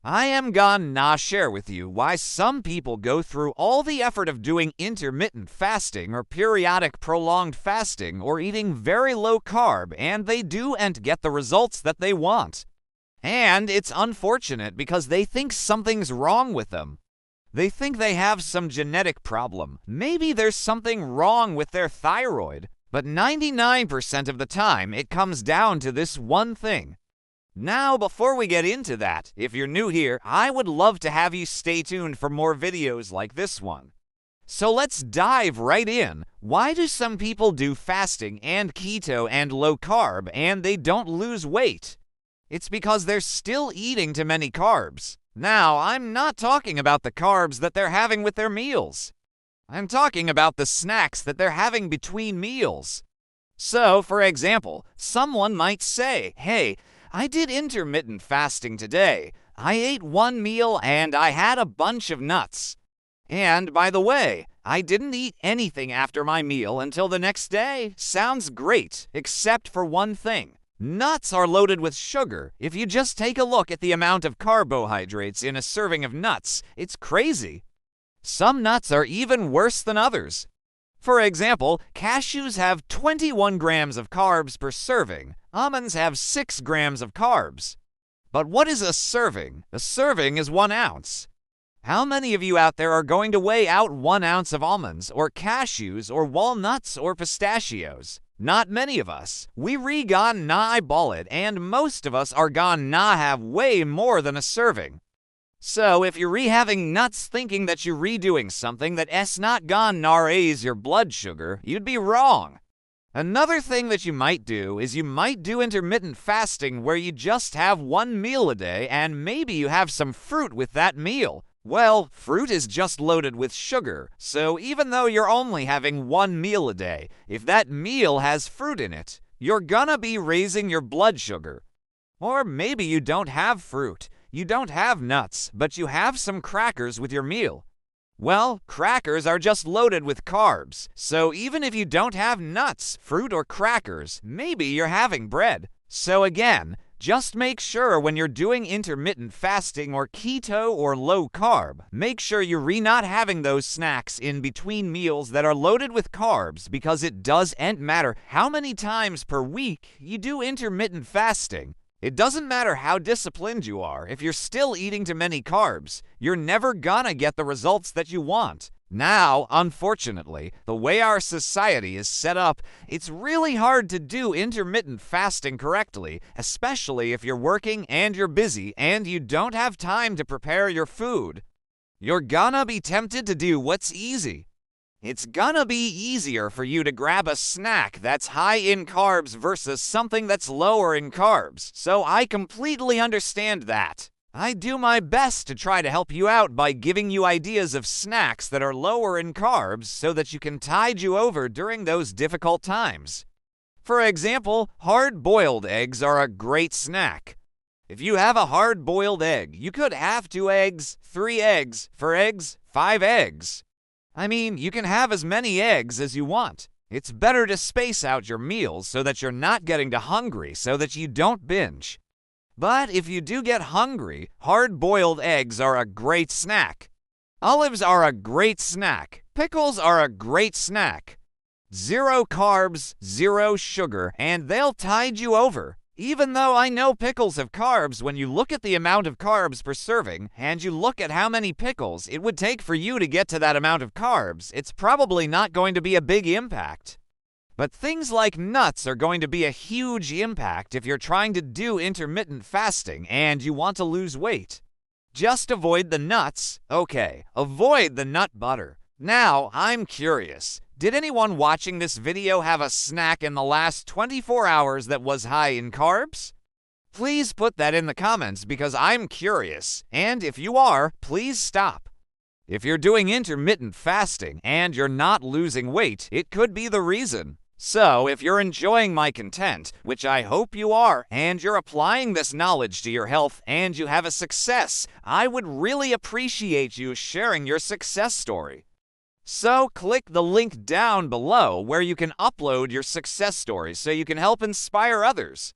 I am gonna share with you why some people go through all the effort of doing intermittent fasting or periodic prolonged fasting or eating very low carb and they do and get the results that they want. And it's unfortunate because they think something's wrong with them. They think they have some genetic problem. Maybe there's something wrong with their thyroid. But 99% of the time, it comes down to this one thing. Now, before we get into that, if you're new here, I would love to have you stay tuned for more videos like this one. So let's dive right in. Why do some people do fasting and keto and low carb and they don't lose weight? It's because they're still eating too many carbs. Now, I'm not talking about the carbs that they're having with their meals. I'm talking about the snacks that they're having between meals. So, for example, someone might say, hey, I did intermittent fasting today. I ate one meal and I had a bunch of nuts. And by the way, I didn't eat anything after my meal until the next day. Sounds great, except for one thing. Nuts are loaded with sugar. If you just take a look at the amount of carbohydrates in a serving of nuts, it's crazy. Some nuts are even worse than others. For example, cashews have 21 grams of carbs per serving. Almonds have 6 grams of carbs. But what is a serving? A serving is 1 ounce. How many of you out there are going to weigh out 1 ounce of almonds or cashews or walnuts or pistachios? Not many of us. We gonna eyeball it, and most of us are gonna have way more than a serving. So if you're having nuts thinking that you're redoing something that is not gonna raise your blood sugar, you'd be wrong. Another thing that you might do is you might do intermittent fasting where you just have 1 meal a day and maybe you have some fruit with that meal. Well, fruit is just loaded with sugar, so even though you're only having 1 meal a day, if that meal has fruit in it, you're gonna be raising your blood sugar. Or maybe you don't have fruit, you don't have nuts, but you have some crackers with your meal. Well, crackers are just loaded with carbs, so even if you don't have nuts, fruit, or crackers, maybe you're having bread. So again, just make sure when you're doing intermittent fasting or keto or low carb, make sure you're not having those snacks in between meals that are loaded with carbs because it doesn't matter how many times per week you do intermittent fasting. It doesn't matter how disciplined you are. If you're still eating too many carbs, you're never gonna get the results that you want. Now, unfortunately, the way our society is set up, it's really hard to do intermittent fasting correctly, especially if you're working and you're busy and you don't have time to prepare your food. You're gonna be tempted to do what's easy. It's gonna be easier for you to grab a snack that's high in carbs versus something that's lower in carbs, so I completely understand that. I do my best to try to help you out by giving you ideas of snacks that are lower in carbs so that you can tide you over during those difficult times. For example, hard-boiled eggs are a great snack. If you have a hard-boiled egg, you could have 2 eggs, 3 eggs, 4 eggs, 5 eggs. I mean, you can have as many eggs as you want. It's better to space out your meals so that you're not getting too hungry so that you don't binge. But if you do get hungry, hard-boiled eggs are a great snack. Olives are a great snack. Pickles are a great snack. 0 carbs, 0 sugar, and they'll tide you over. Even though I know pickles have carbs, when you look at the amount of carbs per serving, and you look at how many pickles it would take for you to get to that amount of carbs, it's probably not going to be a big impact. But things like nuts are going to be a huge impact if you're trying to do intermittent fasting and you want to lose weight. Just avoid the nuts. Okay, avoid the nut butter. Now, I'm curious. Did anyone watching this video have a snack in the last 24 hours that was high in carbs? Please put that in the comments because I'm curious, and if you are, please stop. If you're doing intermittent fasting and you're not losing weight, it could be the reason. So, if you're enjoying my content, which I hope you are, and you're applying this knowledge to your health and you have a success, I would really appreciate you sharing your success story. So click the link down below where you can upload your success stories so you can help inspire others.